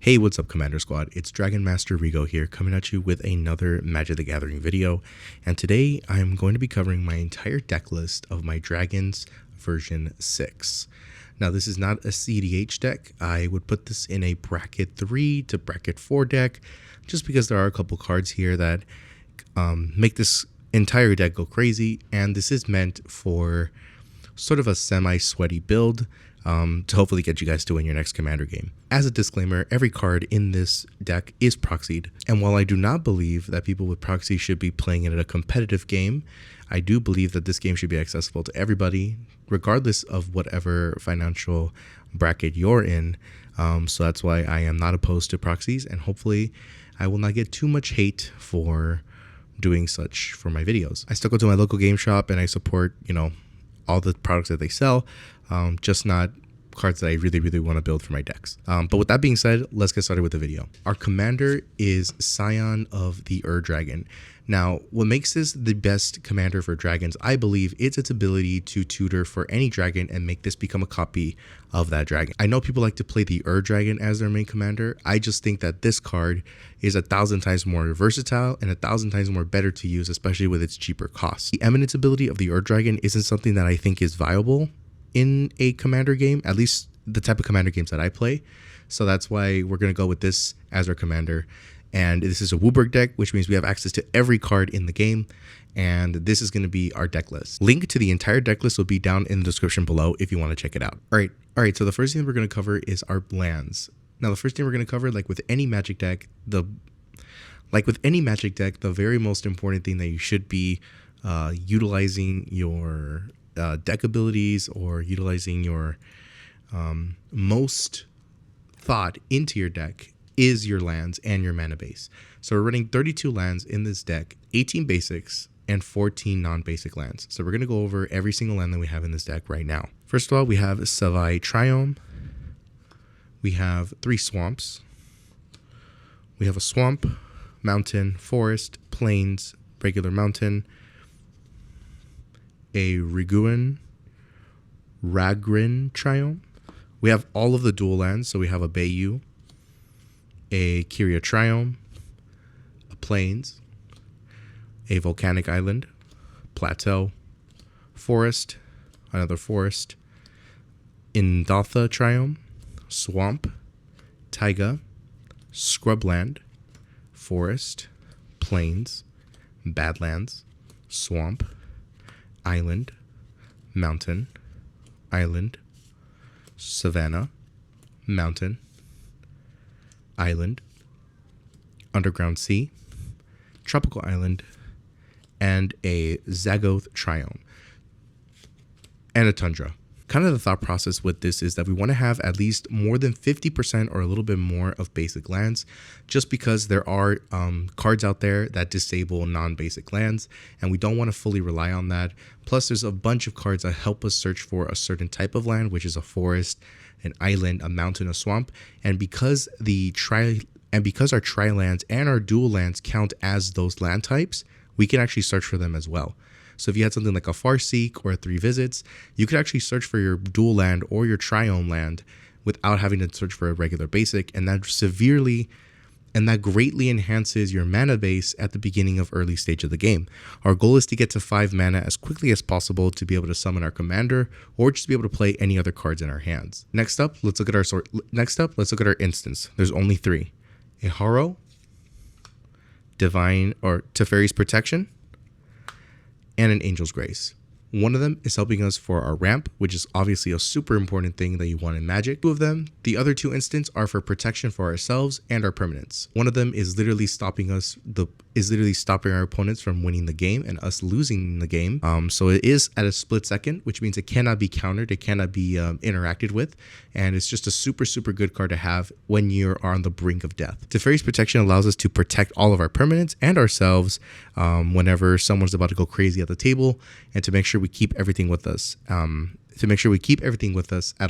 Hey, what's up, Commander Squad? It's Dragon Master Rigo here, coming at you with another Magic the Gathering video. And today I'm going to be covering my entire deck list of my Dragons version 6. Now, this is not a CDH deck. I would put this in a bracket 3 to bracket 4 deck, just because there are a couple cards here that make this entire deck go crazy. And this is meant for sort of a semi-sweaty build to hopefully get you guys to win your next Commander game. As a disclaimer, every card in this deck is proxied, and while I do not believe that people with proxy should be playing it at a competitive game, I do believe that this game should be accessible to everybody, regardless of whatever financial bracket you're in. So that's why I am not opposed to proxies, and hopefully I will not get too much hate for doing such for my videos. I still go to my local game shop and I support, all the products that they sell, just not cards that I really want to build for my decks. But with that being said, let's get started with the video. Our commander is Scion of the Dragon. Now, what makes this the best commander for dragons, I believe, is its ability to tutor for any dragon and make this become a copy of that dragon. I know people like to play the Dragon as their main commander. I just think that this card is 1,000 times more versatile and 1,000 times more better to use, especially with its cheaper costs. The eminence ability of the Dragon isn't something that I think is viable in a commander game, at least the type of commander games that I play. So that's why we're going to go with this as our commander. And this is a Wooburg deck, which means we have access to every card in the game. And this is going to be our deck list. Link to the entire deck list will be down in the description below if you want to check it out. All right. So the first thing we're going to cover is our lands. Now, the first thing we're going to cover, like with any Magic deck, the very most important thing that you should be utilizing your deck abilities or utilizing your most thought into your deck is your lands and your mana base. So we're running 32 lands in this deck, 18 basics and 14 non-basic lands. So we're going to go over every single land that we have in this deck right now. First of all, we have Savai Triome. We have 3 swamps. We have a swamp, mountain, forest, plains, regular mountain, a Ragrin Triome. We have all of the dual lands, so we have a Bayou, a Kyria Triome, a Plains, a Volcanic Island, Plateau, Forest, another Forest, Indatha Triome, Swamp, Taiga, Scrubland, Forest, Plains, Badlands, Swamp, Island, Mountain, Island, Savannah, Mountain, Island, Underground Sea, Tropical Island, and a Zagoth Triome, and a Tundra. Kind of the thought process with this is that we want to have at least more than 50% or a little bit more of basic lands, just because there are cards out there that disable non-basic lands, and we don't want to fully rely on that. Plus, there's a bunch of cards that help us search for a certain type of land, which is a forest, an island, a mountain, a swamp. And because our tri-lands and our dual lands count as those land types, we can actually search for them as well. So if you had something like a Farseek or a 3 Visits, you could actually search for your dual land or your triome land without having to search for a regular basic, and that greatly enhances your mana base at the beginning of early stage of the game. Our goal is to get to 5 mana as quickly as possible to be able to summon our commander or just be able to play any other cards in our hands. Next up, let's look at our instance. There's only 3. A Haro, Divine or Teferi's Protection, and an Angel's Grace. One of them is helping us for our ramp, which is obviously a super important thing that you want in Magic. 2 of them, the other 2 instants, are for protection for ourselves and our permanents. One of them is literally stopping our opponents from winning the game and us losing the game. So it is at a split second, which means it cannot be countered, it cannot be interacted with, and it's just a super good card to have when you're on the brink of death. Teferi's Protection allows us to protect all of our permanents and ourselves whenever someone's about to go crazy at the table, and to make sure we keep everything with us. At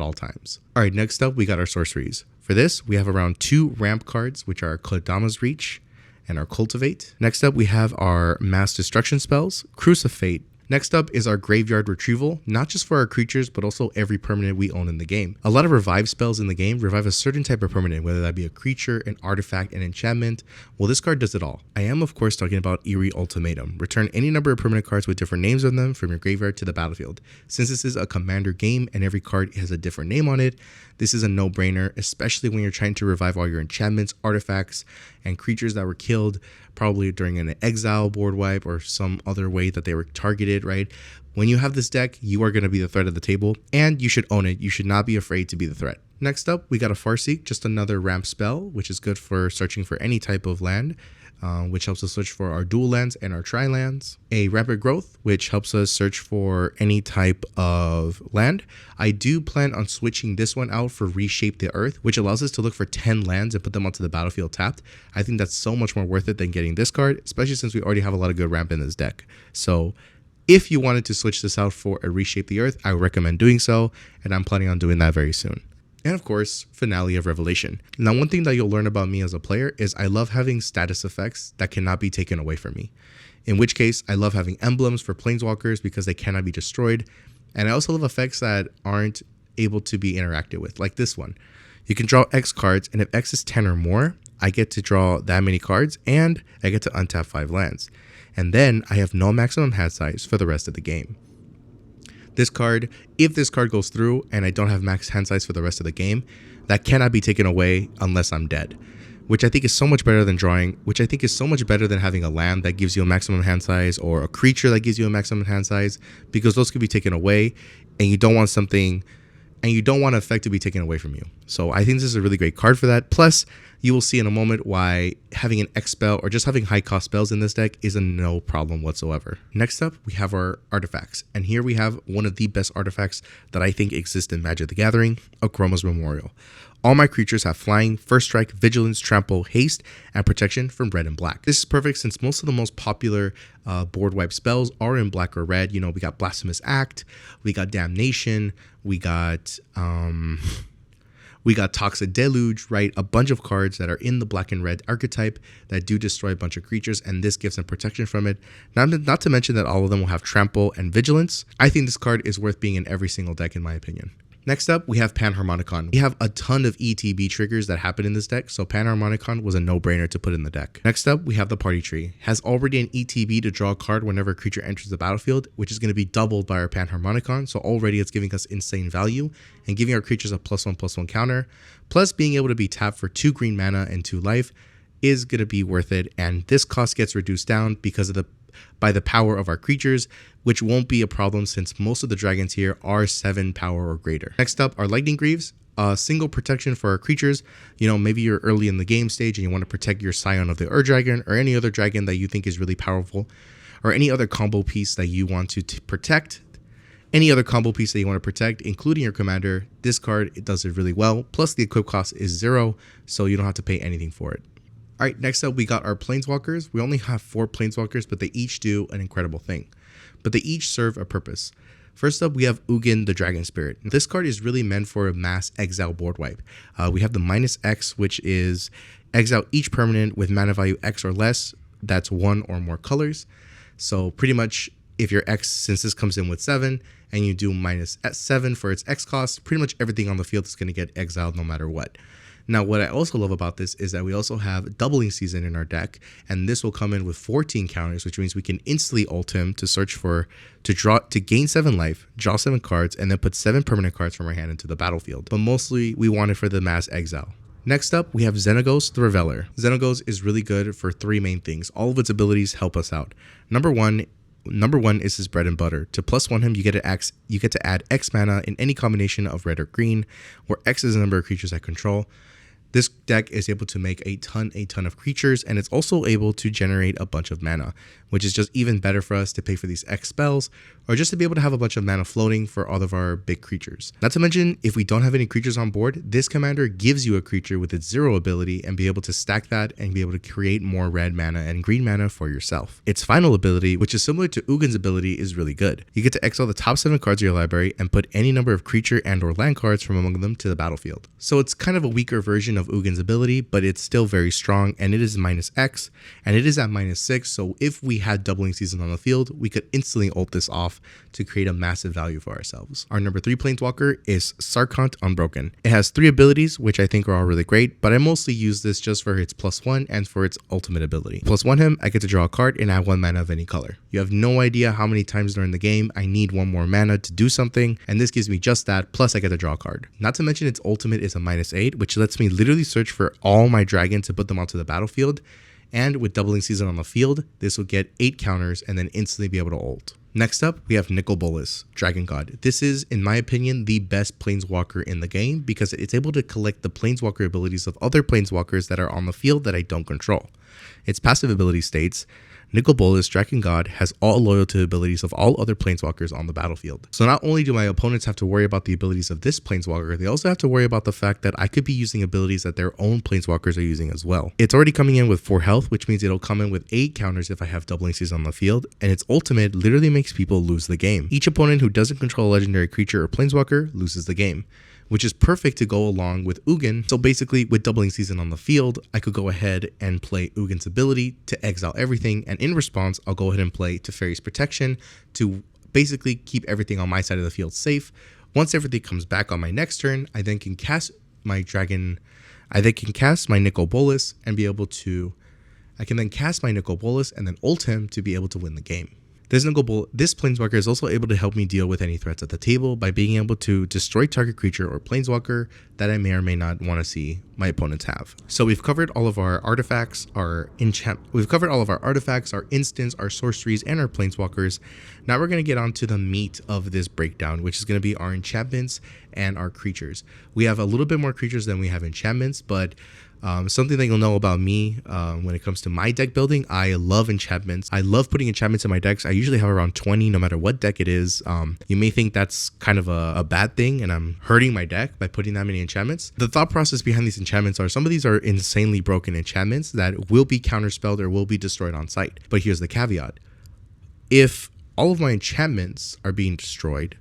all times. All right, next up, we got our sorceries. For this, we have around 2 ramp cards, which are Kodama's Reach and our Cultivate. Next up, we have our Mass Destruction spells, Crucifate, Next up is our graveyard retrieval, not just for our creatures, but also every permanent we own in the game. A lot of revive spells in the game revive a certain type of permanent, whether that be a creature, an artifact, an enchantment. Well, this card does it all. I am, of course, talking about Eerie Ultimatum. Return any number of permanent cards with different names on them from your graveyard to the battlefield. Since this is a commander game and every card has a different name on it, this is a no-brainer, especially when you're trying to revive all your enchantments, artifacts, and creatures that were killed probably during an exile board wipe or some other way that they were targeted, right? When you have this deck, you are going to be the threat of the table, and you should own it. You should not be afraid to be the threat. Next up, we got a Farseek, just another ramp spell, which is good for searching for any type of land, which helps us search for our dual lands and our tri-lands. A Rapid Growth, which helps us search for any type of land. I do plan on switching this one out for Reshape the Earth, which allows us to look for 10 lands and put them onto the battlefield tapped. I think that's so much more worth it than getting this card, especially since we already have a lot of good ramp in this deck. So if you wanted to switch this out for a Reshape the Earth, I would recommend doing so, and I'm planning on doing that very soon. And of course, Finale of Revelation. Now, one thing that you'll learn about me as a player is I love having status effects that cannot be taken away from me. In which case, I love having emblems for Planeswalkers because they cannot be destroyed. And I also love effects that aren't able to be interacted with, like this one. You can draw X cards, and if X is 10 or more, I get to draw that many cards, and I get to untap 5 lands. And then I have no maximum hand size for the rest of the game. This card, if this card goes through and I don't have max hand size for the rest of the game, that cannot be taken away unless I'm dead, which I think is so much better than drawing, which I think is so much better than having a land that gives you a maximum hand size or a creature that gives you a maximum hand size, because those could be taken away and you don't want something, and you don't want an effect to be taken away from you. So I think this is a really great card for that. Plus, you will see in a moment why having an X spell or just having high cost spells in this deck is a no problem whatsoever. Next up, we have our artifacts. And here we have one of the best artifacts that I think exist in Magic the Gathering, Akroma's Memorial. All my creatures have flying, first strike, vigilance, trample, haste, and protection from red and black. This is perfect since most of the most popular board wipe spells are in black or red. You know, we got Blasphemous Act, we got Damnation, we got Toxic Deluge, right? A bunch of cards that are in the black and red archetype that do destroy a bunch of creatures, and this gives them protection from it. Not to mention that all of them will have trample and vigilance. I think this card is worth being in every single deck in my opinion. Next up, we have Panharmonicon. We have a ton of ETB triggers that happen in this deck, so Panharmonicon was a no-brainer to put in the deck. Next up, we have the Party Tree. Has already an ETB to draw a card whenever a creature enters the battlefield, which is going to be doubled by our Panharmonicon, so already it's giving us insane value and giving our creatures a +1/+1 counter, plus being able to be tapped for 2 green mana and 2 life is going to be worth it, and this cost gets reduced down because of by the power of our creatures, which won't be a problem since most of the dragons here are 7 power or greater. Next up are Lightning Greaves, a single protection for our creatures. You know, maybe you're early in the game stage and you want to protect your Scion of the Ur-Dragon or any other dragon that you think is really powerful, or any other combo piece that you want to protect. Any other combo piece that you want to protect, including your commander, this card, it does it really well. Plus the equip cost is 0, so you don't have to pay anything for it. All right, next up, we got our Planeswalkers. We only have 4 Planeswalkers, but they each do an incredible thing. But they each serve a purpose. First up, we have Ugin the Dragon Spirit. This card is really meant for a mass exile board wipe. We have the -X, which is exile each permanent with mana value X or less. That's 1 or more colors. So pretty much if your X, since this comes in with 7, and you do -7 for its X cost, pretty much everything on the field is going to get exiled no matter what. Now, what I also love about this is that we also have Doubling Season in our deck, and this will come in with 14 counters, which means we can instantly ult him to search for, to gain 7 life, draw 7 cards, and then put 7 permanent cards from our hand into the battlefield. But mostly, we want it for the mass exile. Next up, we have Xenagos the Reveler. Xenagos is really good for 3 main things. All of its abilities help us out. Number one is his bread and butter. To +1 him, you get to add X mana in any combination of red or green, where X is the number of creatures I control. This deck is able to make a ton of creatures, and it's also able to generate a bunch of mana, which is just even better for us to pay for these X spells, or just to be able to have a bunch of mana floating for all of our big creatures. Not to mention, if we don't have any creatures on board, this commander gives you a creature with its 0 ability and be able to stack that and be able to create more red mana and green mana for yourself. Its final ability, which is similar to Ugin's ability, is really good. You get to exile the top 7 cards of your library and put any number of creature and or land cards from among them to the battlefield. So it's kind of a weaker version of Ugin's ability, but it's still very strong, and it is -X, and it is at -6, so if we had doubling season on the field, we could instantly ult this off to create a massive value for ourselves. Our number 3 Planeswalker is Scion Unbroken. It has 3 abilities, which I think are all really great, but I mostly use this just for its +1 and for its ultimate ability. +1 him, I get to draw a card and add 1 mana of any color. You have no idea how many times during the game I need 1 more mana to do something, and this gives me just that, plus I get to draw a card. Not to mention its ultimate is a -8, which lets me literally search for all my dragons to put them onto the battlefield, and with doubling season on the field, this will get 8 counters and then instantly be able to ult. Next up, we have Nicol Bolas, Dragon God. This is, in my opinion, the best Planeswalker in the game because it's able to collect the Planeswalker abilities of other Planeswalkers that are on the field that I don't control. Its passive ability states, Nicol Bolas, Dragon God, has all loyalty abilities of all other Planeswalkers on the battlefield. So not only do my opponents have to worry about the abilities of this Planeswalker, they also have to worry about the fact that I could be using abilities that their own Planeswalkers are using as well. It's already coming in with 4 health, which means it'll come in with 8 counters if I have doubling season on the field, and its ultimate literally makes people lose the game. Each opponent who doesn't control a legendary creature or Planeswalker loses the game, which is perfect to go along with Ugin. So basically, with doubling season on the field, I could go ahead and play Ugin's ability to exile everything, and in response, I'll go ahead and play Teferi's Protection to basically keep everything on my side of the field safe. Once everything comes back on my next turn, I then can cast my Nicol Bolas and be able to, I can then cast my Nicol Bolas and then ult him to be able to win the game. This Planeswalker is also able to help me deal with any threats at the table by being able to destroy target creature or Planeswalker that I may or may not want to see my opponents have. So we've covered all of our artifacts, our instants, our sorceries, and our Planeswalkers. Now we're going to get on to the meat of this breakdown, which is going to be our enchantments and our creatures. We have a little bit more creatures than we have enchantments, but something that you'll know about me when it comes to my deck building, I love enchantments. I love putting enchantments in my decks. I usually have around 20 no matter what deck it is. You may think that's kind of a bad thing and I'm hurting my deck by putting that many enchantments. The thought process behind these enchantments are some of these are insanely broken enchantments that will be counterspelled or will be destroyed on sight. But here's the caveat. If all of my enchantments are being destroyed,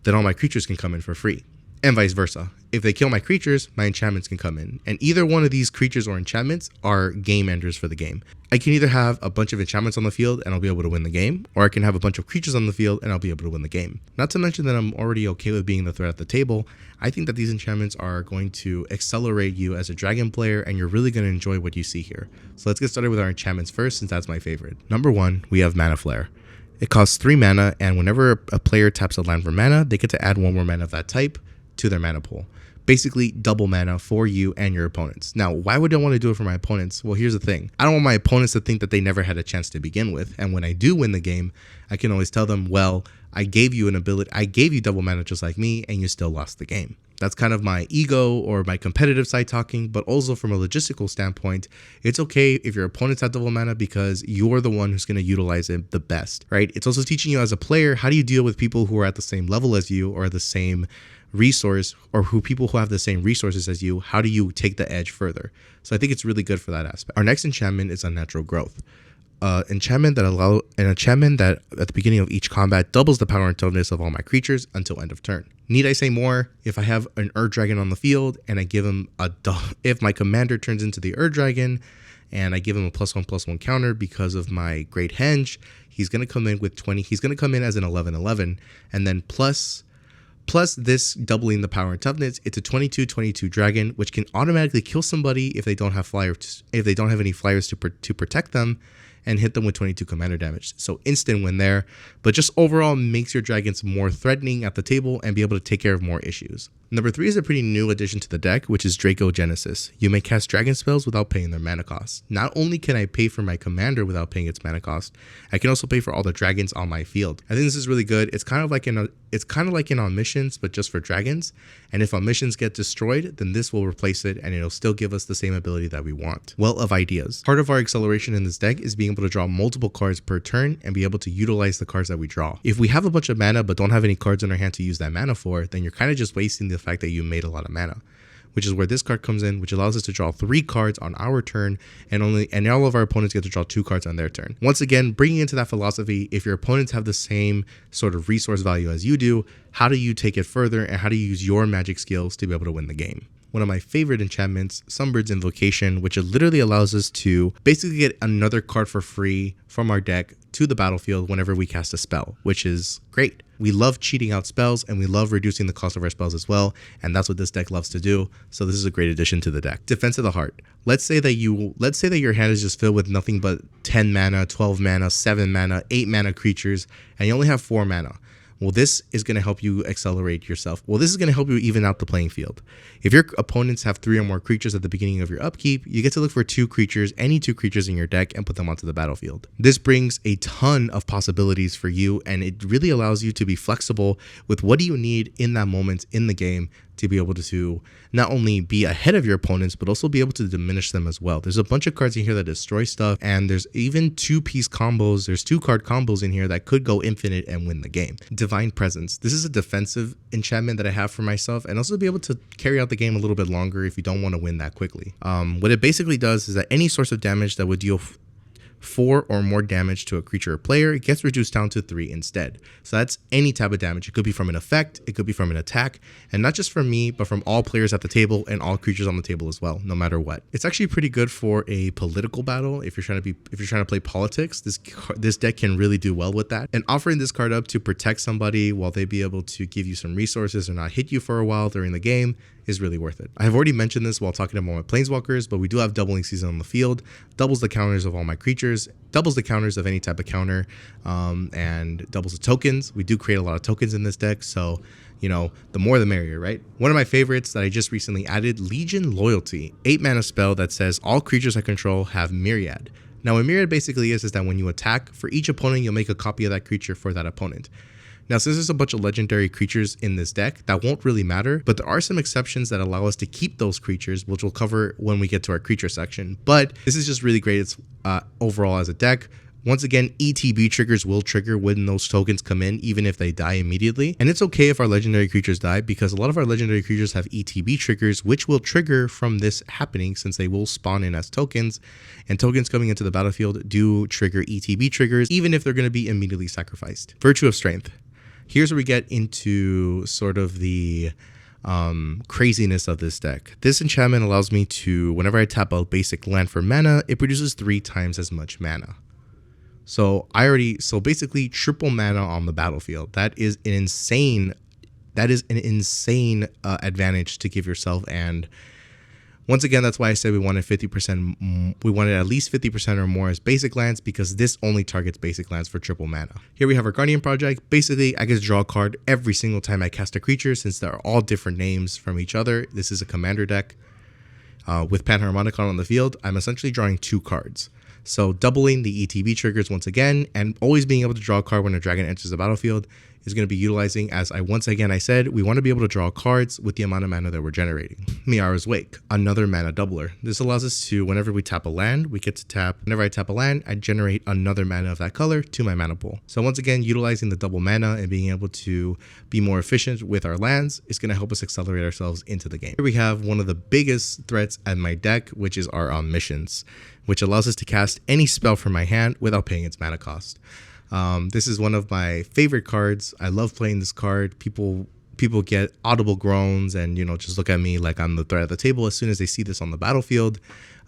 then all my creatures can come in for free. And vice versa. If they kill my creatures, my enchantments can come in. And either one of these creatures or enchantments are game enders for the game. I can either have a bunch of enchantments on the field and I'll be able to win the game, or I can have a bunch of creatures on the field and I'll be able to win the game. Not to mention that I'm already okay with being the threat at the table. I think that these enchantments are going to accelerate you as a dragon player and you're really going to enjoy what you see here. So let's get started with our enchantments first, since that's my favorite. Number 1, we have Mana Flare. It costs 3 mana, and whenever a player taps a land for mana, they get to add 1 more mana of that type to their mana pool. Basically double mana for you and your opponents. Now, why would I want to do it for my opponents? Well, here's the thing. I don't want my opponents to think that they never had a chance to begin with. And when I do win the game, I can always tell them, well, I gave you an ability, I gave you double mana just like me, and you still lost the game. That's kind of my ego or my competitive side talking, but also from a logistical standpoint, it's okay if your opponents have double mana because you're the one who's going to utilize it the best, right? It's also teaching you as a player, how do you deal with people who are at the same level as you or the same resource, or people who have the same resources as you. How do you take the edge further? So I think it's really good for that aspect. Our next enchantment is Unnatural Growth. Enchantment that at the beginning of each combat doubles the power and toughness of all my creatures until end of turn. Need I say more? If I have an Ur Dragon on the field and I give him if my commander turns into the Ur Dragon and I give him a +1/+1 counter because of my Great Henge, he's going to come in with 20. He's going to come in as an 11/11, and then plus this doubling the power and toughness, it's a 22/22 dragon, which can automatically kill somebody if they don't have any flyers to protect them, and hit them with 22 commander damage. So instant win there, but just overall makes your dragons more threatening at the table and be able to take care of more issues. Number 3 is a pretty new addition to the deck, which is Draco Genesis. You may cast dragon spells without paying their mana cost. Not only can I pay for my commander without paying its mana cost, I can also pay for all the dragons on my field. I think this is really good. It's kind of like in Omniscience, but just for dragons. And if Omniscience get destroyed, then this will replace it and it'll still give us the same ability that we want. Well of Ideas. Part of our acceleration in this deck is being able to draw multiple cards per turn and be able to utilize the cards that we draw. If we have a bunch of mana but don't have any cards in our hand to use that mana for, then you're kind of just wasting the fact that you made a lot of mana, which is where this card comes in, which allows us to draw 3 cards on our turn, and all of our opponents get to draw 2 cards on their turn. Once again, bringing into that philosophy, if your opponents have the same sort of resource value as you do, how do you take it further, and how do you use your magic skills to be able to win the game. One of my favorite enchantments, Sunbird's Invocation, which literally allows us to basically get another card for free from our deck to the battlefield whenever we cast a spell, which is great. We love cheating out spells, and we love reducing the cost of our spells as well, and that's what this deck loves to do. So this is a great addition to the deck. Defense of the Heart. Let's say that your hand is just filled with nothing but 10 mana, 12 mana, 7 mana, 8 mana creatures, and you only have 4 mana. Well, this is going to help you accelerate yourself. Well, this is going to help you even out the playing field. If your opponents have 3 or more creatures at the beginning of your upkeep, you get to look for 2 creatures, any 2 creatures in your deck, and put them onto the battlefield. This brings a ton of possibilities for you, and it really allows you to be flexible with what do you need in that moment in the game to be able to not only be ahead of your opponents, but also be able to diminish them as well. There's a bunch of cards in here that destroy stuff, and there's even 2-piece combos. There's 2-card combos in here that could go infinite and win the game. Divine Presence. This is a defensive enchantment that I have for myself, and also be able to carry out the game a little bit longer if you don't want to win that quickly. What it basically does is that any source of damage that would deal 4 or more damage to a creature or player, it gets reduced down to 3 instead. So that's any type of damage. It could be from an effect, it could be from an attack, and not just from me, but from all players at the table and all creatures on the table as well, no matter what. It's actually pretty good for a political battle. If you're trying to play politics, this deck can really do well with that. And offering this card up to protect somebody while they be able to give you some resources or not hit you for a while during the game is really worth it. I have already mentioned this while talking about my Planeswalkers, but we do have Doubling Season on the field. Doubles the counters of all my creatures, doubles the counters of any type of counter, and doubles the tokens. We do create a lot of tokens in this deck, so the more the merrier, right? One of my favorites that I just recently added, Legion Loyalty, 8 mana spell that says all creatures I control have Myriad. Now what Myriad basically is that when you attack, for each opponent, you'll make a copy of that creature for that opponent. Now, since there's a bunch of legendary creatures in this deck, that won't really matter, but there are some exceptions that allow us to keep those creatures, which we'll cover when we get to our creature section. But this is just really great. It's overall as a deck. Once again, ETB triggers will trigger when those tokens come in, even if they die immediately. And it's okay if our legendary creatures die, because a lot of our legendary creatures have ETB triggers, which will trigger from this happening, since they will spawn in as tokens. And tokens coming into the battlefield do trigger ETB triggers, even if they're going to be immediately sacrificed. Virtue of Strength. Here's where we get into sort of the craziness of this deck. This enchantment allows me to, whenever I tap a basic land for mana, it produces 3 times as much mana. So basically triple mana on the battlefield. That is an insane advantage to give yourself. And once again, that's why I said we wanted 50%. We wanted at least 50% or more as basic lands, because this only targets basic lands for triple mana. Here we have our Guardian Project. Basically, I get to draw a card every single time I cast a creature, since they're all different names from each other. This is a commander deck. With Panharmonicon on the field, I'm essentially drawing 2 cards. So doubling the ETB triggers once again, and always being able to draw a card when a dragon enters the battlefield is going to be utilizing, as I said, we want to be able to draw cards with the amount of mana that we're generating. Miara's Wake, another mana doubler. This allows us to, whenever we tap a land, whenever I tap a land, I generate another mana of that color to my mana pool. So once again, utilizing the double mana and being able to be more efficient with our lands is going to help us accelerate ourselves into the game. Here we have one of the biggest threats at my deck, which is our Omniscience, which allows us to cast any spell from my hand without paying its mana cost. This is one of my favorite cards. I love playing this card. People get audible groans and, just look at me like I'm the threat at the table as soon as they see this on the battlefield.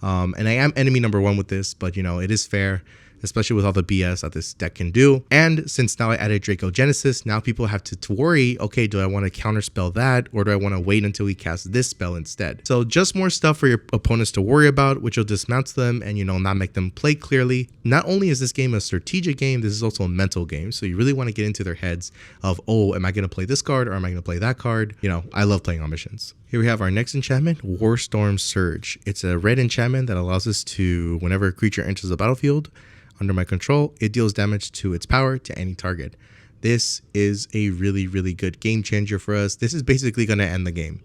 And I am enemy number 1 with this, but, it is fair, especially with all the BS that this deck can do. And since now I added Draco Genesis, now people have to worry, okay, do I want to counterspell that, or do I want to wait until we cast this spell instead? So just more stuff for your opponents to worry about, which will dismount them and, not make them play clearly. Not only is this game a strategic game, this is also a mental game. So you really want to get into their heads of, oh, am I going to play this card, or am I going to play that card? I love playing Omniscience. Here we have our next enchantment, Warstorm Surge. It's a red enchantment that allows us to, whenever a creature enters the battlefield under my control, it deals damage to its power to any target. This is a really, really good game changer for us. This is basically going to end the game.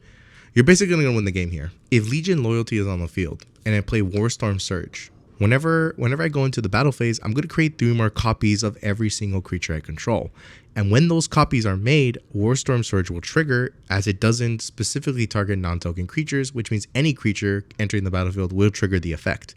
You're basically going to win the game here. If Legion Loyalty is on the field and I play Warstorm Surge, whenever I go into the battle phase, I'm going to create 3 more copies of every single creature I control. And when those copies are made, Warstorm Surge will trigger, as it doesn't specifically target non-token creatures, which means any creature entering the battlefield will trigger the effect.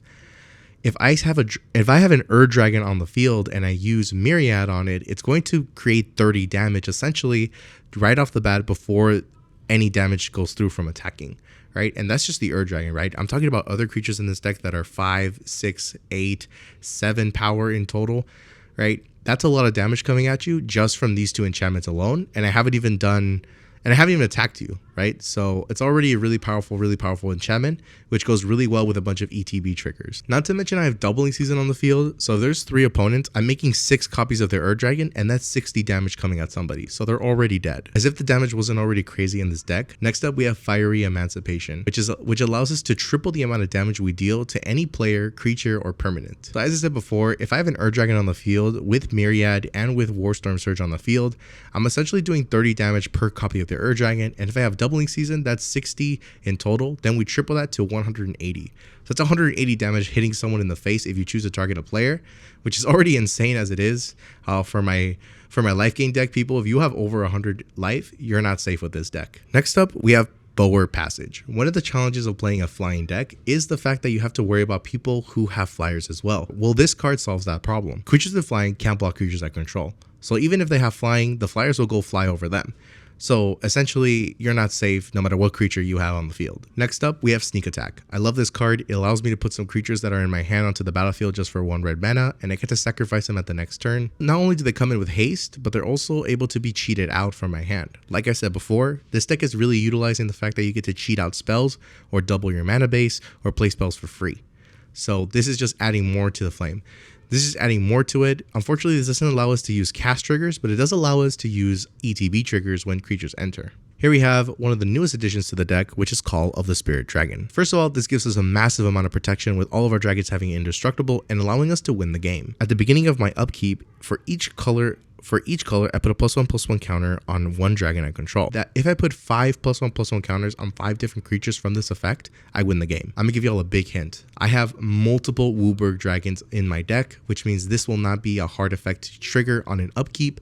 if I have an Dragon on the field and I use Myriad on it, it's going to create 30 damage essentially right off the bat before any damage goes through from attacking, right? And that's just the Dragon, right? I'm talking about other creatures in this deck that are 5, 6, 8, 7 power in total, right? That's a lot of damage coming at you just from these two enchantments alone, and I haven't even attacked you, right? So it's already a really powerful enchantment, which goes really well with a bunch of ETB triggers. Not to mention I have Doubling Season on the field, so if there's 3 opponents, I'm making 6 copies of their Dragon, and that's 60 damage coming at somebody, so they're already dead. As if the damage wasn't already crazy in this deck. Next up, we have Fiery Emancipation, which allows us to triple the amount of damage we deal to any player, creature, or permanent. So as I said before, if I have an Dragon on the field with Myriad and with Warstorm Surge on the field, I'm essentially doing 30 damage per copy of the Dragon, and if I have Doubling Season, that's 60 in total. Then we triple that to 180. So it's 180 damage hitting someone in the face if you choose to target a player, which is already insane as it is. For my life gain deck, people, if you have over 100 life, you're not safe with this deck. Next up, we have Bower Passage. One of the challenges of playing a flying deck is the fact that you have to worry about people who have flyers as well. Well, this card solves that problem. Creatures with flying can't block creatures that control. So even if they have flying, the flyers will go fly over them. So essentially, you're not safe no matter what creature you have on the field. Next up, we have Sneak Attack. I love this card. It allows me to put some creatures that are in my hand onto the battlefield just for 1 red mana, and I get to sacrifice them at the next turn. Not only do they come in with haste, but they're also able to be cheated out from my hand. Like I said before, this deck is really utilizing the fact that you get to cheat out spells, or double your mana base, or play spells for free. So this is just adding more to the flame. This is adding more to it. Unfortunately, this doesn't allow us to use cast triggers, but it does allow us to use ETB triggers when creatures enter. Here we have one of the newest additions to the deck, which is Call of the Spirit Dragon. First of all, this gives us a massive amount of protection with all of our dragons having indestructible and allowing us to win the game. At the beginning of my upkeep, for each color, I put a +1/+1 counter on 1 dragon I control. That if I put 5 +1/+1 counters on 5 different creatures from this effect, I win the game. I'm gonna give y'all a big hint. I have multiple Wooburg dragons in my deck, which means this will not be a hard effect to trigger on an upkeep,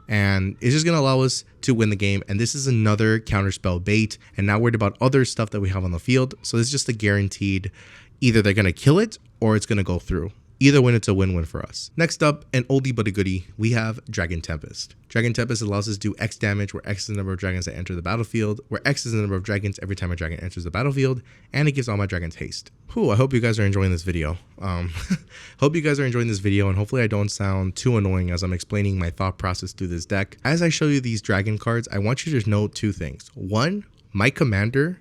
and it's just gonna allow us to win the game. And this is another counterspell bait, and not worried about other stuff that we have on the field. So it's just a guaranteed, either they're gonna kill it or it's gonna go through. Either way, it's a win-win for us. Next up, an oldie but a goodie, we have Dragon Tempest. Dragon Tempest allows us to do X damage, where X is the number of dragons that enter the battlefield, where X is the number of dragons every time a dragon enters the battlefield, and it gives all my dragons haste. Whew, I hope you guys are enjoying this video. And hopefully I don't sound too annoying as I'm explaining my thought process through this deck. As I show you these dragon cards, I want you to know 2 things. 1, my commander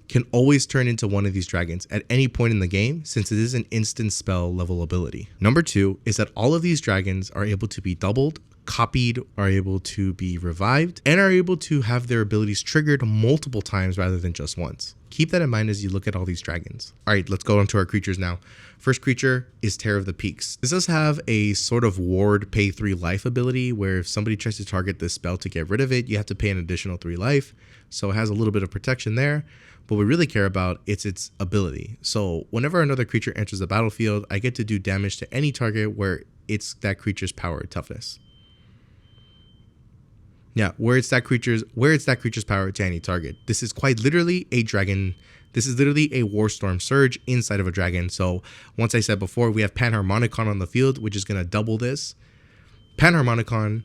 can always turn into one of these dragons at any point in the game, since it is an instant spell level ability. Number 2 is that all of these dragons are able to be doubled, copied, are able to be revived, and are able to have their abilities triggered multiple times rather than just once. Keep that in mind as you look at all these dragons. Alright, let's go on to our creatures now. First creature is Terror of the Peaks. This does have a sort of ward pay 3 life ability, where if somebody tries to target this spell to get rid of it, you have to pay an additional 3 life. So it has a little bit of protection there. What we really care about is its ability. So whenever another creature enters the battlefield, I get to do damage to any target where it's that creature's power or toughness. Yeah, where it's that creature's power to any target. This is quite literally a dragon. This is literally a Warstorm Surge inside of a dragon. So once I said before, we have Panharmonicon on the field, which is going to double this. Panharmonicon.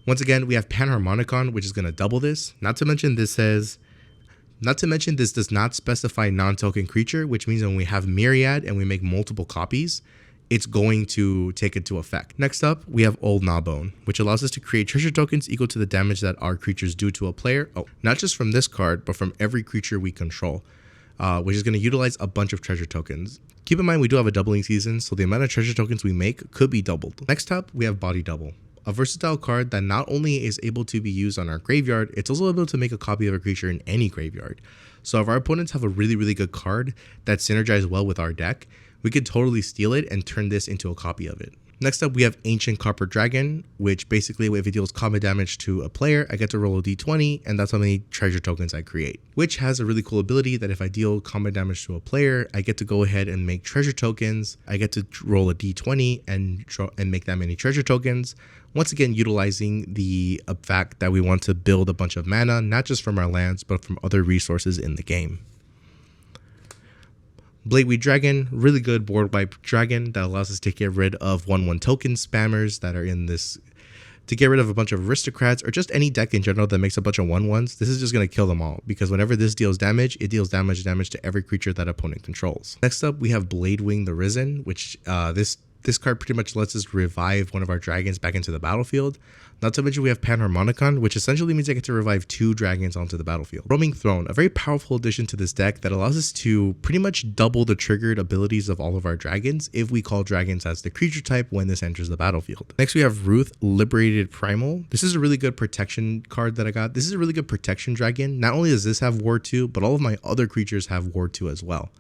Once again, we have Panharmonicon, which is going to double this. Not to mention this does not specify non-token creature, which means when we have Myriad and we make multiple copies, it's going to take into effect. Next up, we have Old Gnawbone, which allows us to create treasure tokens equal to the damage that our creatures do to a player. Oh, not just from this card, but from every creature we control, which is going to utilize a bunch of treasure tokens. Keep in mind, we do have a doubling season, so the amount of treasure tokens we make could be doubled. Next up, we have Body Double, a versatile card that not only is able to be used on our graveyard, it's also able to make a copy of a creature in any graveyard. So if our opponents have a really good card that synergizes well with our deck, we could totally steal it and turn this into a copy of it. Next up, we have Ancient Copper Dragon, which basically, if it deals combat damage to a player, I get to roll a d20, and that's how many treasure tokens I create. Which has a really cool ability that if I deal combat damage to a player, I get to go ahead and make treasure tokens. I get to roll a d20 and make that many treasure tokens. Once again, utilizing the fact that we want to build a bunch of mana, not just from our lands, but from other resources in the game. Bladeweed Dragon, really good board wipe dragon that allows us to get rid of 1/1 token spammers that are in this, to get rid of a bunch of aristocrats or just any deck in general that makes a bunch of 1/1s. This is just going to kill them all, because whenever this deals damage, it deals damage to every creature that opponent controls. Next up, we have Bladewing the Risen, which this card pretty much lets us revive one of our dragons back into the battlefield. Not to mention we have Panharmonicon, which essentially means I get to revive 2 dragons onto the battlefield. Roaming Throne, a very powerful addition to this deck that allows us to pretty much double the triggered abilities of all of our dragons if we call dragons as the creature type when this enters the battlefield. Next we have Ruth, Liberated Primal. This is a really good protection card that I got. This is a really good protection dragon. Not only does this have War 2, but all of my other creatures have War 2 as well.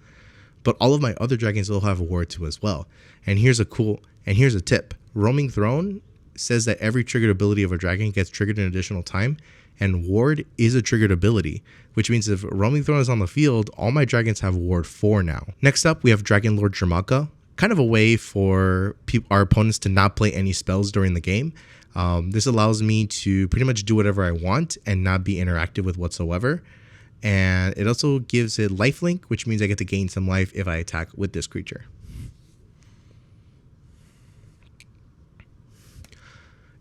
But all of my other dragons will have a War 2 as well. And here's a tip. Roaming Throne says that every triggered ability of a dragon gets triggered an additional time, and Ward is a triggered ability, which means if Roaming Throne is on the field, all my dragons have Ward 4 now. Next up, we have Dragon Lord Dramaka, kind of a way for our opponents to not play any spells during the game. This allows me to pretty much do whatever I want and not be interactive with whatsoever. And it also gives it lifelink, which means I get to gain some life if I attack with this creature.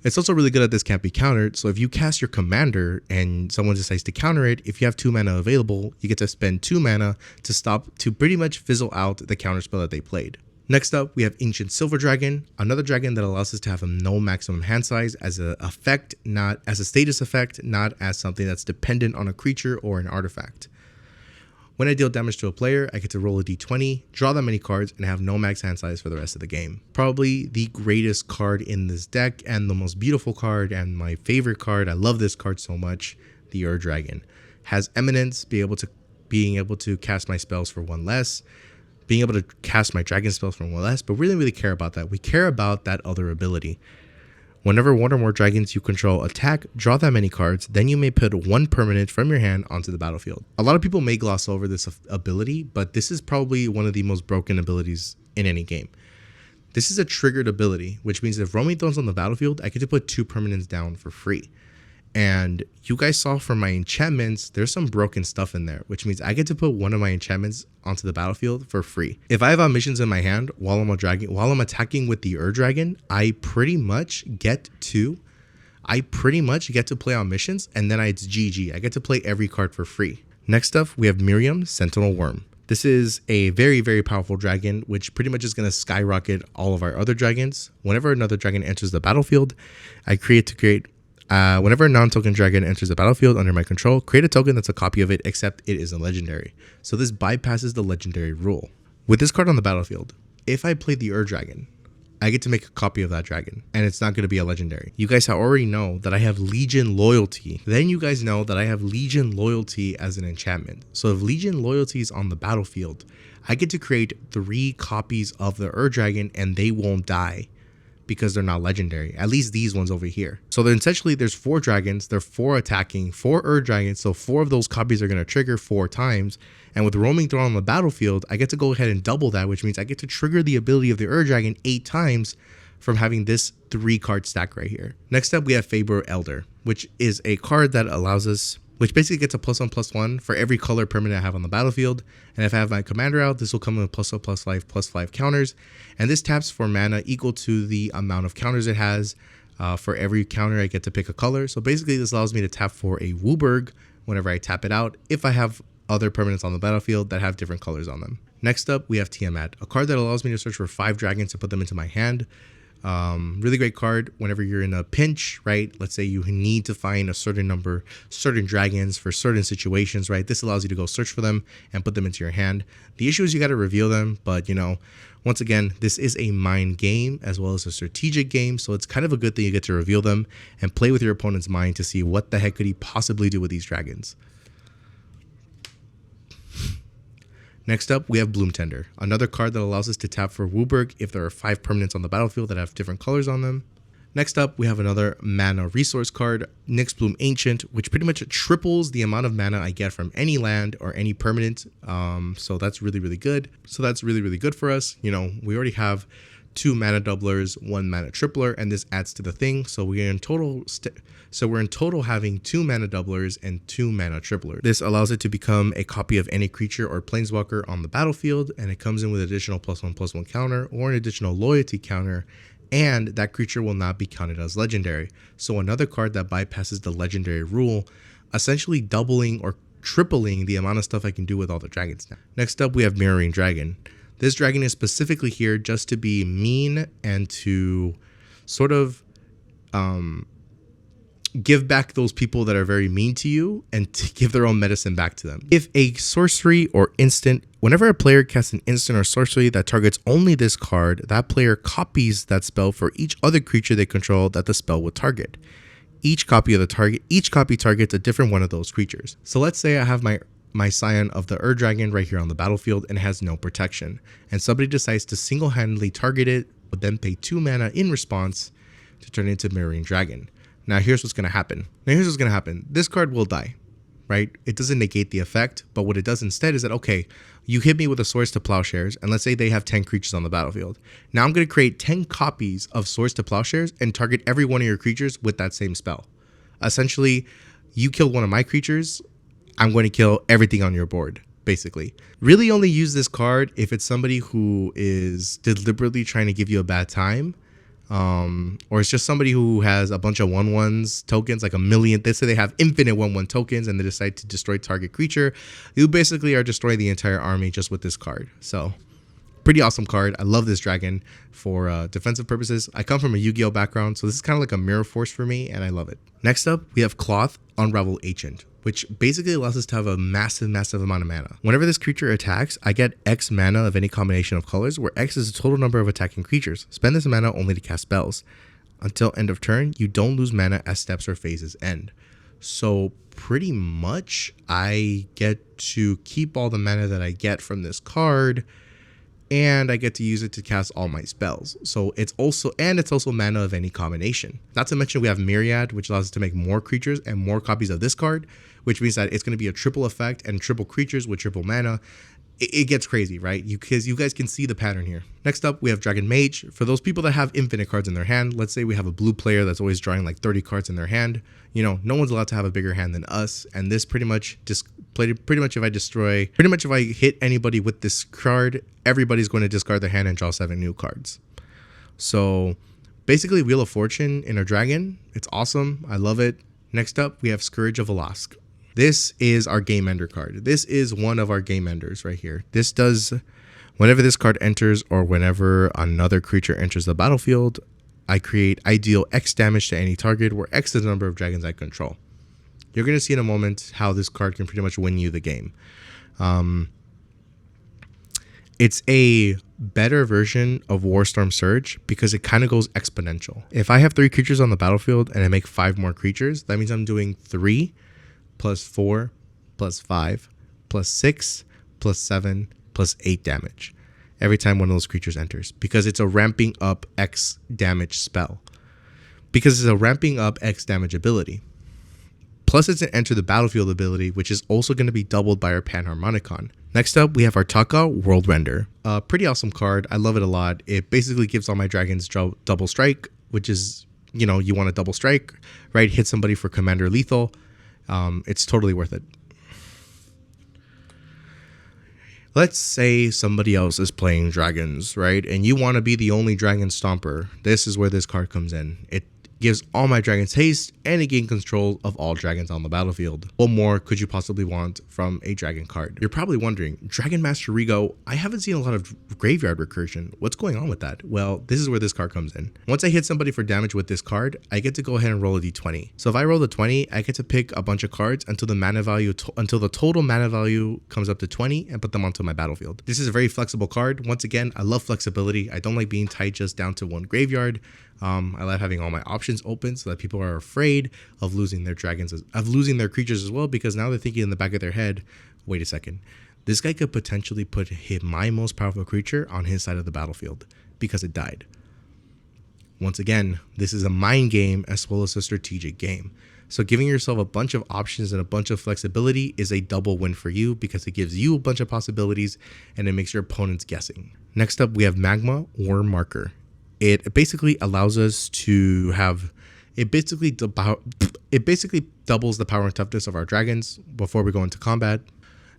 It's also really good at this can't be countered, so if you cast your commander and someone decides to counter it, if you have 2 mana available, you get to spend 2 mana to pretty much fizzle out the counterspell that they played. Next up, we have Ancient Silver Dragon, another dragon that allows us to have no maximum hand size as a effect, not as a status effect, not as something that's dependent on a creature or an artifact. When I deal damage to a player, I get to roll a d20, draw that many cards, and have no max hand size for the rest of the game. Probably the greatest card in this deck and the most beautiful card and my favorite card. I love this card so much. The Ur Dragon has Eminence, being able to cast my spells for 1 less, being able to cast my dragon spells for 1 less, but really care about that. We care about that other ability. Whenever 1 or more dragons you control attack, draw that many cards, then you may put 1 permanent from your hand onto the battlefield. A lot of people may gloss over this ability, but this is probably one of the most broken abilities in any game. This is a triggered ability, which means if Roaming Throne's on the battlefield, I get to put 2 permanents down for free. And you guys saw from my enchantments, there's some broken stuff in there, which means I get to put 1 of my enchantments onto the battlefield for free. If I have omniscience in my hand while I'm attacking with the Ur Dragon, I pretty much get to play omniscience, and then it's GG. I get to play every card for free. Next up, we have Miriam, Sentinel Worm. This is a very, very powerful dragon, which pretty much is going to skyrocket all of our other dragons. Whenever another dragon enters the battlefield, whenever a non-token dragon enters the battlefield under my control, create a token that's a copy of it, except it isn't legendary. So this bypasses the legendary rule. With this card on the battlefield, if I play the Ur Dragon, I get to make a copy of that dragon, and it's not going to be a legendary. You guys already know that I have Legion Loyalty. Then you guys know that I have Legion Loyalty as an enchantment. So if Legion Loyalty is on the battlefield, I get to create 3 copies of the Ur Dragon, and they won't die, because they're not legendary, at least these ones over here. So then essentially there's 4 dragons, they're 4 attacking, 4 Ur Dragons, so 4 of those copies are going to trigger 4 times, and with Roaming Throne on the battlefield, I get to go ahead and double that, which means I get to trigger the ability of the Ur Dragon 8 times from having this 3 card stack right here. Next up, we have Faber Elder, which is a card that allows us, which basically gets a +1/+1 for every color permanent I have on the battlefield. And if I have my commander out, this will come with +1/+5/+5 counters. And this taps for mana equal to the amount of counters it has. For every counter, I get to pick a color. So basically, this allows me to tap for a Wooburg whenever I tap it out, if I have other permanents on the battlefield that have different colors on them. Next up, we have Tiamat, a card that allows me to search for 5 dragons to put them into my hand. Really great card whenever you're in a pinch, right? Let's say you need to find a certain dragons for certain situations, right? This allows you to go search for them and put them into your hand. The issue is you got to reveal them, but once again, this is a mind game as well as a strategic game, so it's kind of a good thing you get to reveal them and play with your opponent's mind to see what the heck could he possibly do with these dragons. Next up, we have Bloom Tender, another card that allows us to tap for Wooburg if there are 5 permanents on the battlefield that have different colors on them. Next up, we have another mana resource card, Nyx Bloom Ancient, which pretty much triples the amount of mana I get from any land or any permanent. So that's really, really good. So that's really, really good for us. We already have 2 mana doublers, 1 mana tripler, and this adds to the thing. So we're in total having 2 mana doublers and 2 mana triplers. This allows it to become a copy of any creature or planeswalker on the battlefield, and it comes in with additional +1/+1 counter or an additional loyalty counter, and that creature will not be counted as legendary. So another card that bypasses the legendary rule, essentially doubling or tripling the amount of stuff I can do with all the dragons now. Next up, we have Mirroring Dragon. This dragon is specifically here just to be mean and to sort of give back those people that are very mean to you and to give their own medicine back to them. If a sorcery or instant, whenever a player casts an instant or sorcery that targets only this card, that player copies that spell for each other creature they control that the spell would target. Each copy targets a different one of those creatures. So let's say I have my Scion of the Dragon right here on the battlefield and has no protection, and somebody decides to single-handedly target it, but then pay 2 mana in response to turn it into Mirroring Dragon. Now here's what's going to happen. This card will die, right? It doesn't negate the effect, but what it does instead is that, okay, you hit me with a Swords to Plowshares, and let's say they have 10 creatures on the battlefield. Now I'm going to create 10 copies of Swords to Plowshares and target every one of your creatures with that same spell. Essentially, you kill one of my creatures, I'm going to kill everything on your board, basically. Really only use this card if it's somebody who is deliberately trying to give you a bad time, or it's just somebody who has a bunch of 1/1s tokens, like a million. They say they have infinite 1/1 tokens and they decide to destroy target creature. You basically are destroying the entire army just with this card. So pretty awesome card. I love this dragon for defensive purposes. I come from a Yu-Gi-Oh background, so this is kind of like a mirror force for me, and I love it. Next up, we have Cloth Unravel Ancient, which basically allows us to have a massive amount of mana. Whenever this creature attacks, I get X mana of any combination of colors, where X is the total number of attacking creatures. Spend this mana only to cast spells. Until end of turn, you don't lose mana as steps or phases end. So pretty much, I get to keep all the mana that I get from this card, and I get to use it to cast all my spells. So it's also mana of any combination. Not to mention we have Myriad, which allows us to make more creatures and more copies of this card, which means that it's going to be a triple effect and triple creatures with triple mana. It gets crazy, right? Because you guys can see the pattern here. Next up, we have Dragon Mage. For those people that have infinite cards in their hand, let's say we have a blue player that's always drawing like 30 cards in their hand. You know, no one's allowed to have a bigger hand than us. And this pretty much if I hit anybody with this card, everybody's going to discard their hand and draw 7 new cards. So basically Wheel of Fortune in a dragon. It's awesome. I love it. Next up, we have Scourge of Alask. This is our game ender card. This is one of our game enders right here. This does, whenever this card enters or whenever another creature enters the battlefield, I deal X damage to any target, where X is the number of dragons I control. You're going to see in a moment how this card can pretty much win you the game. It's a better version of Warstorm Surge because it kind of goes exponential. If I have 3 creatures on the battlefield and I make 5 more creatures, that means I'm doing 3 plus 4 plus 5 plus 6 plus 7 plus 8 damage every time one of those creatures enters, because it's a ramping up X damage spell. Because it's a ramping up X damage ability. Plus it's an enter the battlefield ability, which is also going to be doubled by our Panharmonicon. Next up, we have our Taka World Render. Pretty awesome card. I love it a lot. It basically gives all my dragons double strike, which is, you know, you want to double strike, right? Hit somebody for commander lethal. It's totally worth it. Let's say somebody else is playing dragons, right? And you want to be the only dragon stomper. This is where this card comes in. It gives all my dragons haste, and it gains control of all dragons on the battlefield. What more could you possibly want from a dragon card? You're probably wondering, Dragon Master Rigo, I haven't seen a lot of graveyard recursion. What's going on with that? Well, this is where this card comes in. Once I hit somebody for damage with this card, I get to go ahead and roll a d20. So if I roll the 20, I get to pick a bunch of cards until the total mana value comes up to 20 and put them onto my battlefield. This is a very flexible card. Once again, I love flexibility. I don't like being tied just down to one graveyard. I like having all my options open so that people are afraid of losing their losing their creatures as well, because now they're thinking in the back of their head, wait a second, this guy could potentially put my most powerful creature on his side of the battlefield because it died. Once again, this is a mind game as well as a strategic game. So giving yourself a bunch of options and a bunch of flexibility is a double win for you, because it gives you a bunch of possibilities and it makes your opponents guessing. Next up, we have Magma War Marker. it basically allows us to have it basically doubles the power and toughness of our dragons before we go into combat.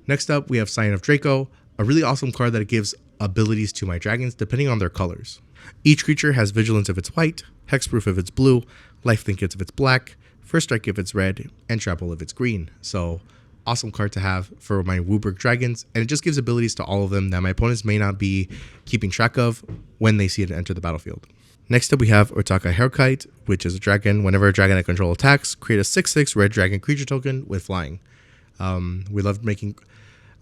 Next up, we have Scion of Draco, a really awesome card that gives abilities to my dragons depending on their colors. Each creature has vigilance if it's white, hexproof if it's blue, lifelink if it's black, first strike if it's red, and trample if it's green. So awesome card to have for my Wooburg dragons, and it just gives abilities to all of them that my opponents may not be keeping track of when they see it enter the battlefield. Next up, we have Otaka Hairkite, which is a dragon. Whenever a dragon I control attacks, create a 6/6 red dragon creature token with flying. We love making,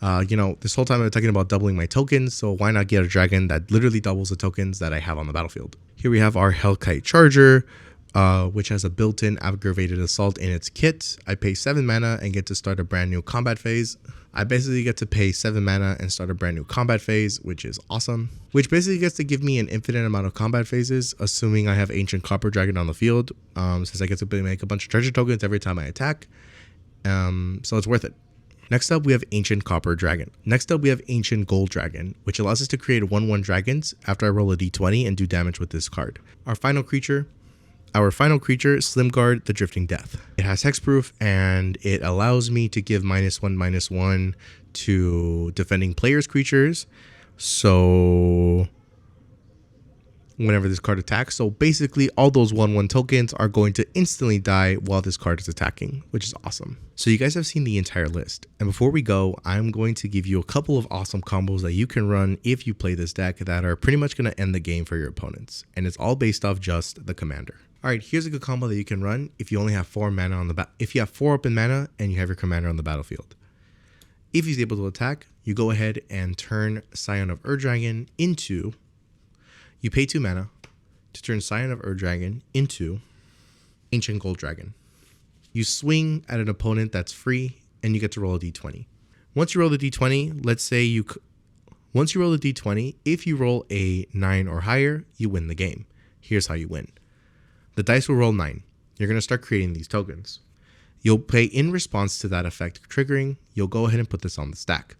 this whole time I'm talking about doubling my tokens, so why not get a dragon that literally doubles the tokens that I have on the battlefield? Here we have our Hellkite Charger, which has a built-in aggravated assault in its kit. I pay 7 mana and get to start a brand new combat phase. I basically get to pay 7 mana and start a brand new combat phase, which is awesome. Which basically gets to give me an infinite amount of combat phases, assuming I have Ancient Copper Dragon on the field, since I get to make a bunch of treasure tokens every time I attack. So it's worth it. Next up, we have Ancient Copper Dragon. Next up, we have Ancient Gold Dragon, which allows us to create 1/1 dragons after I roll a d20 and do damage with this card. Our final creature, Slimguard the Drifting Death. It has hexproof, and it allows me to give -1/-1 to defending players' creatures. So whenever this card attacks, so basically all those 1/1 tokens are going to instantly die while this card is attacking, which is awesome. So you guys have seen the entire list, and before we go, I'm going to give you a couple of awesome combos that you can run if you play this deck that are pretty much going to end the game for your opponents, and it's all based off just the commander. All right, here's a good combo that you can run if you only have 4 mana on the if you have 4 open mana and you have your commander on the battlefield. If he's able to attack, you go ahead and turn Scion of Ur-Dragon into, you pay 2 mana to turn Scion of Ur-Dragon into Ancient Gold Dragon. You swing at an opponent that's free and you get to roll a d20. Once you roll the d20, once you roll the d20, if you roll a 9 or higher, you win the game. Here's how you win. The dice will roll 9. You're going to start creating these tokens. You'll pay in response to that effect triggering. You'll go ahead and put this on the stack.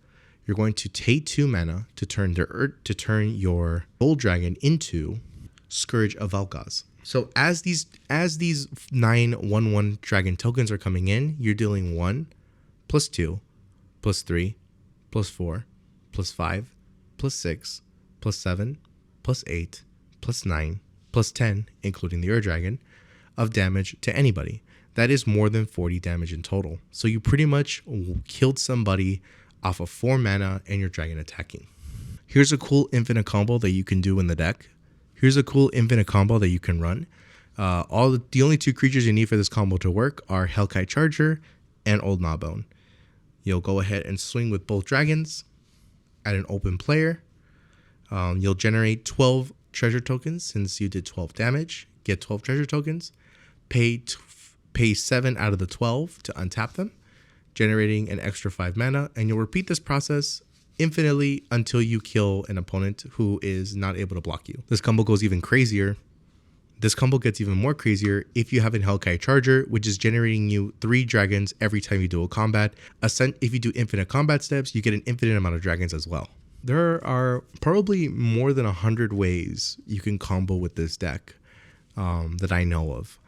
You're going to take 2 mana to turn your Gold Dragon into Scourge of Vel'Koz. So as these 9/1/1 dragon tokens are coming in, you're dealing 1 + 2 + 3 + 4 + 5 + 6 + 7 + 8 + 9 + 10, including the Ur-Dragon, of damage to anybody. That is more than 40 damage in total. So you pretty much killed somebody off of 4 mana and your dragon attacking. Here's a cool infinite combo that you can do in the deck. Here's a cool infinite combo that you can run. The only 2 creatures you need for this combo to work are Hellkite Charger and Old Gnawbone. You'll go ahead and swing with both dragons at an open player. You'll generate 12 treasure tokens since you did 12 damage. Get 12 treasure tokens. Pay 7 out of the 12 to untap them, generating an extra 5 mana, and you'll repeat this process infinitely until you kill an opponent who is not able to block you. This combo goes even crazier. This combo gets even more crazier if you have a Hellkite Charger, which is generating you 3 dragons every time you do a combat. If you do infinite combat steps, you get an infinite amount of dragons as well. There are probably more than 100 ways you can combo with this deck that I know of.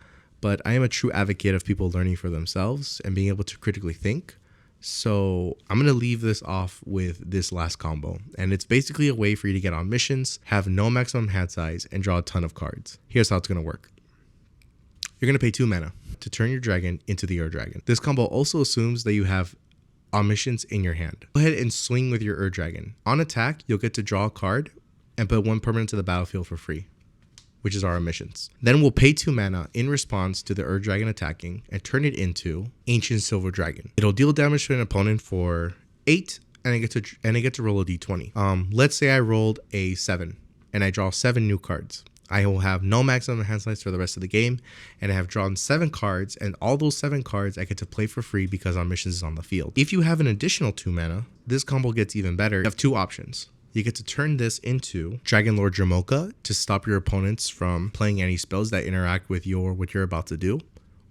But I am a true advocate of people learning for themselves and being able to critically think. So I'm going to leave this off with this last combo. And it's basically a way for you to get on missions, have no maximum hand size, and draw a ton of cards. Here's how it's going to work. You're going to pay 2 mana to turn your dragon into the Ur-Dragon. This combo also assumes that you have omniscience in your hand. Go ahead and swing with your Ur-Dragon. On attack, you'll get to draw a card and put 1 permanent to the battlefield for free, which is our omniscience. Then we'll pay 2 mana in response to the Ur-Dragon attacking and turn it into Ancient Silver Dragon. It'll deal damage to an opponent for 8 and I get to roll a d20. Let's say I rolled a 7 and I draw 7 new cards. I will have no maximum hand size for the rest of the game, and I have drawn 7 cards, and all those 7 cards I get to play for free because omniscience is on the field. If you have an additional 2 mana, this combo gets even better. You have 2 options. You get to turn this into Dragon Lord Jamoka to stop your opponents from playing any spells that interact with what you're about to do.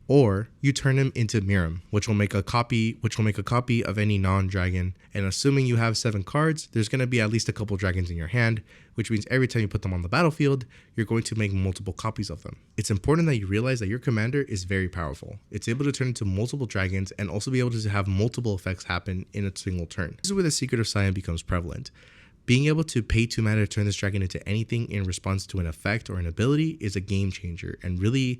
or you turn him into Miram, which will make a copy of any non-dragon. And assuming you have 7 cards, there's going to be at least a couple dragons in your hand, which means every time you put them on the battlefield, you're going to make multiple copies of them. It's important that you realize that your commander is very powerful. It's able to turn into multiple dragons and also be able to have multiple effects happen in a single turn. This is where the secret of Scion becomes prevalent. Being able to pay 2 mana to turn this dragon into anything in response to an effect or an ability is a game changer and really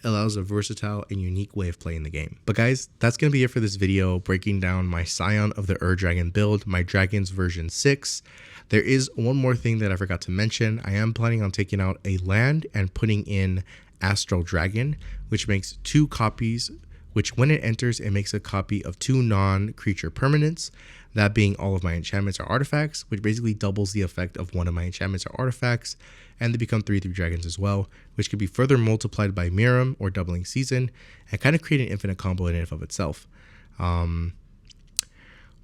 allows a versatile and unique way of playing the game. But guys, that's going to be it for this video, breaking down my Scion of the Dragon build, my Dragons version 6. There is one more thing that I forgot to mention. I am planning on taking out a land and putting in Astral Dragon, which makes 2 copies, which when it enters, it makes a copy of 2 non-creature permanents, that being all of my enchantments or artifacts, which basically doubles the effect of one of my enchantments or artifacts, and they become 3/3 dragons as well, which can be further multiplied by Miram or doubling season, and kind of create an infinite combo in and of itself.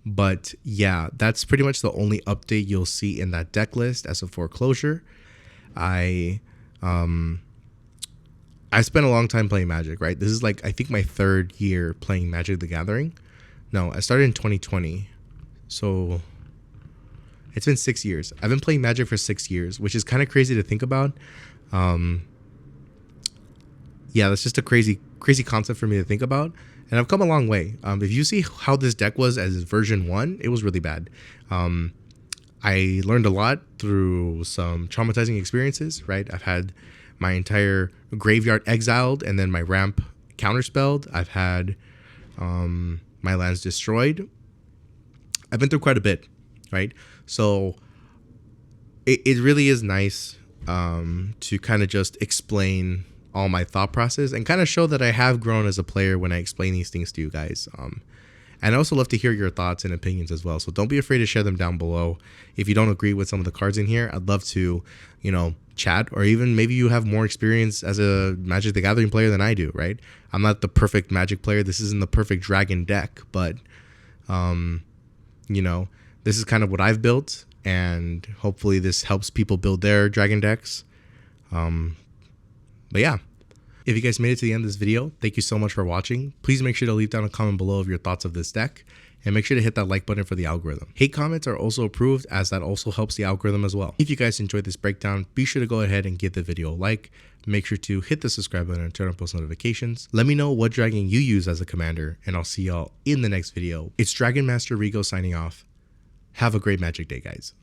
But yeah, that's pretty much the only update you'll see in that deck list as a foreclosure. I spent a long time playing Magic, right? This is like, I think, my 3rd year playing Magic the Gathering. No, I started in 2020. So it's been 6 years. I've been playing Magic for 6 years, which is kind of crazy to think about. Yeah, that's just a crazy concept for me to think about. And I've come a long way. If you see how this deck was as version 1, it was really bad. I learned a lot through some traumatizing experiences, right? I've had my entire graveyard exiled and then my ramp counterspelled. I've had my lands destroyed. I've been through quite a bit, right? So it really is nice to kind of just explain all my thought process and kind of show that I have grown as a player when I explain these things to you guys. And I also love to hear your thoughts and opinions as well. So don't be afraid to share them down below. If you don't agree with some of the cards in here, I'd love to, chat, or even maybe you have more experience as a Magic the Gathering player than I do, right? I'm not the perfect Magic player. This isn't the perfect dragon deck, but this is kind of what I've built, and hopefully this helps people build their dragon decks. But yeah, if you guys made it to the end of this video, thank you so much for watching. Please make sure to leave down a comment below of your thoughts of this deck, and make sure to hit that like button for the algorithm. Hate comments are also approved, as that also helps the algorithm as well. If you guys enjoyed this breakdown, be sure to go ahead and give the video a like. Make sure to hit the subscribe button and turn on post notifications. Let me know what dragon you use as a commander, and I'll see y'all in the next video. It's Dragon Master Rigo signing off. Have a great Magic day, guys.